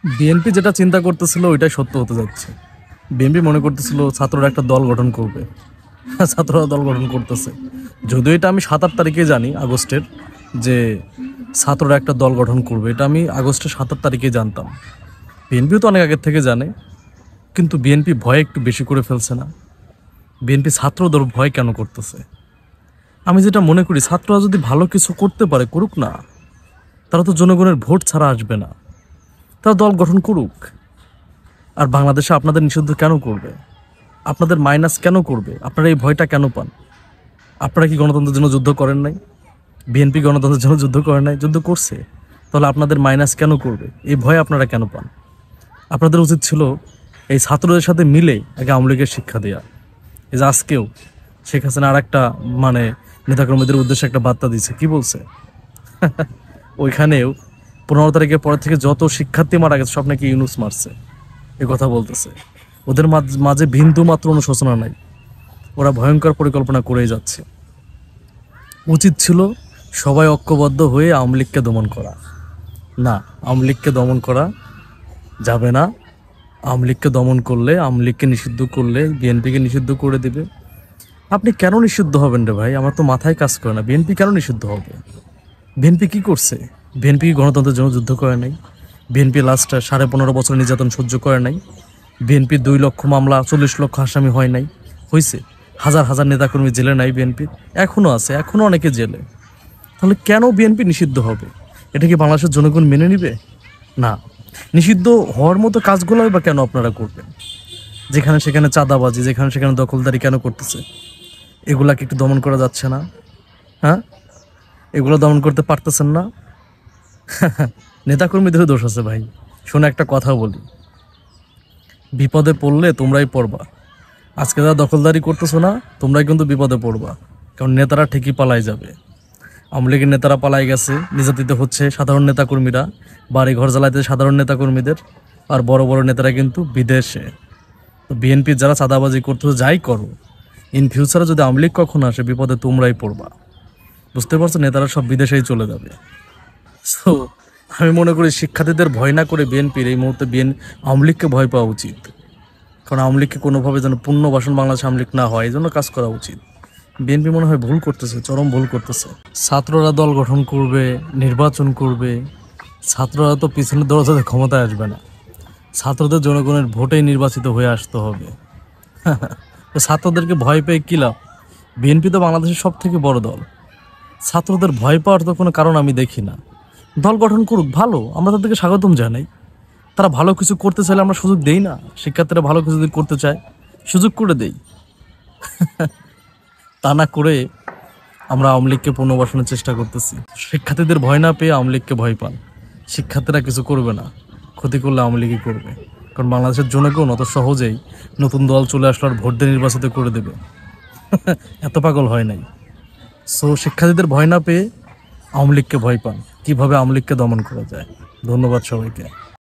BNP যেটা চিন্তা করতেছিল ওইটাই সত্য হতে যাচ্ছে। বিএনপি মনে করতেছিল ছাত্ররা একটা দল গঠন করবে, ছাত্ররা দল গঠন করতেছে। যদিও এটা আমি 7-8 তারিখে জানি আগস্টের, যে ছাত্ররা একটা দল গঠন করবে, এটা আমি আগস্টের 7-8 তারিখে জানতাম। বিএনপিও তো অনেক আগের থেকে জানে, কিন্তু বিএনপি ভয় একটু বেশি করে ফেলছে না? বিএনপি ছাত্রদের ভয় কেন করতেছে? আমি যেটা মনে করি, ছাত্ররা যদি ভালো কিছু করতে পারে করুক না, তারা তো জনগণের ভোট ছাড়া আসবে না, তারা দল গঠন করুক। আর বাংলাদেশে আপনাদের নিষিদ্ধ কেন করবে? আপনাদের মাইনাস কেন করবে? আপনারা এই ভয়টা কেন পান? আপনারা কি গণতন্ত্রের জন্য যুদ্ধ করেন নাই? বিএনপি গণতন্ত্রের জন্য যুদ্ধ করে নাই? যুদ্ধ করছে। তাহলে আপনাদের মাইনাস কেন করবে? এই ভয় আপনারা কেন পান? আপনাদের উচিত ছিল এই ছাত্রদের সাথে মিলে আগে আওয়ামী লীগের শিক্ষা দেওয়া। এই যে আজকেও শেখ হাসিনা আর একটা মানে নেতাকর্মীদের উদ্দেশ্যে একটা বার্তা দিচ্ছে, কি বলছে? ওইখানেও 15 তারিখের পর থেকে যত শিক্ষার্থী মারা গেছে সব নাকি ইউনুস মারছে, এ কথা বলতেছে। ওদের মাঝে বিন্দু মাত্র অনুশোচনা নাই, ওরা ভয়ঙ্কর পরিকল্পনা করেই যাচ্ছে। উচিত ছিল সবাই ঐক্যবদ্ধ হয়ে আওয়ামী লীগকে দমন করা। না, আওয়ামী লীগকে দমন করা যাবে না। আওয়ামী লীগকে দমন করলে, আওয়ামী লীগকে নিষিদ্ধ করলে বিএনপিকে নিষিদ্ধ করে দেবে। আপনি কেন নিষিদ্ধ হবেন রে ভাই? আমার তো মাথায় কাজ করে না, বিএনপি কেন নিষিদ্ধ হবে? বিএনপি কি করছে? বিএনপি কি গণতন্ত্রের জন্য যুদ্ধ করে নাই? বিএনপি লাস্ট 15.5 বছর নির্যাতন সহ্য করে নাই? বিএনপি 2 লক্ষ মামলা, 40 লক্ষ আসামি হয় নাই? হয়েছে। হাজার হাজার নেতাকর্মী জেলে নাই বিএনপি, এখনও আছে, এখনও অনেকে জেলে। তাহলে কেন বিএনপি নিষিদ্ধ হবে? এটা কি বাংলাদেশের জনগণ মেনে নিবে? না। নিষিদ্ধ হওয়ার মতো কাজগুলোই বা কেন আপনারা করবেন? যেখানে সেখানে চাঁদাবাজি, যেখানে সেখানে দখলদারি কেন করতেছে? এগুলাকে একটু দমন করা যাচ্ছে না? হ্যাঁ, এগুলো দমন করতে পারতেছেন না? নেতাকর্মীদেরও দোষ আছে ভাই। শোনো, একটা কথা বলি, বিপদে পড়লে তোমরাই পড়বা। আজকে যারা দখলদারি করতেছো না, তোমরাই কিন্তু বিপদে পড়বা, কারণ নেতারা ঠিকই পালাই যাবে। আওয়ামী লীগের নেতারা পালাই গেছে, নির্যাতিত হচ্ছে সাধারণ নেতাকর্মীরা, বাড়ি ঘর জ্বালাইতে সাধারণ নেতাকর্মীদের, আর বড় বড় নেতারা কিন্তু বিদেশে। তো বিএনপি যারা চাঁদাবাজি করতেছো, যাই করো, ইন ফিউচারে যদি আওয়ামী লীগ কখনো আসে, বিপদে তোমরাই পড়বা। বুঝতে পারছো? নেতারা সব বিদেশেই চলে যাবে। সো আমি মনে করি শিক্ষার্থীদের ভয় না করে বিএনপির এই মুহূর্তে আওয়ামী লীগকে ভয় পাওয়া উচিত। কারণ আওয়ামী লীগকে কোনোভাবে যেন পুনর্বাসন বাংলাদেশ আওয়ামী লীগ না হয়, এই জন্য কাজ করা উচিত। বিএনপি মনে হয় ভুল করতেছে, চরম ভুল করতেছে। ছাত্ররা দল গঠন করবে, নির্বাচন করবে। ছাত্ররা তো পিছনের দরজাতে ক্ষমতায় আসবে না, ছাত্রদের জনগণের ভোটেই নির্বাচিত হয়ে আসতে হবে। তো ছাত্রদেরকে ভয় পেয়ে কী লাভ? বিএনপি তো বাংলাদেশের সব থেকে বড় দল। ছাত্রদের ভয় পাওয়ার তো কোনো কারণ আমি দেখি না। দল গঠন করুক, ভালো, আমরা তাদেরকে স্বাগতম জানাই। তারা ভালো কিছু করতে চাইলে আমরা সুযোগ দেই না? শিক্ষার্থীরা ভালো কিছু যদি করতে চায়, সুযোগ করে দেই। তা না করে আমরা আওয়ামী লীগকে পুনর্বাসনের চেষ্টা করতেছি। শিক্ষার্থীদের ভয় না পেয়ে আওয়ামী লীগকে ভয় পান। শিক্ষার্থীরা কিছু করবে না, ক্ষতি করলে আওয়ামী লীগই করবে। কারণ বাংলাদেশের জনগণ অত সহজেই নতুন দল চলে আসলো আর ভোট দিয়ে নির্বাচিত করে দেবে, এত পাগল হয় নাই। সো শিক্ষার্থীদের ভয় না পেয়ে আওয়ামী লীগকে ভয় পান, কীভাবে আওয়ামী লীগকে দমন করা যায়। ধন্যবাদ সবাইকে।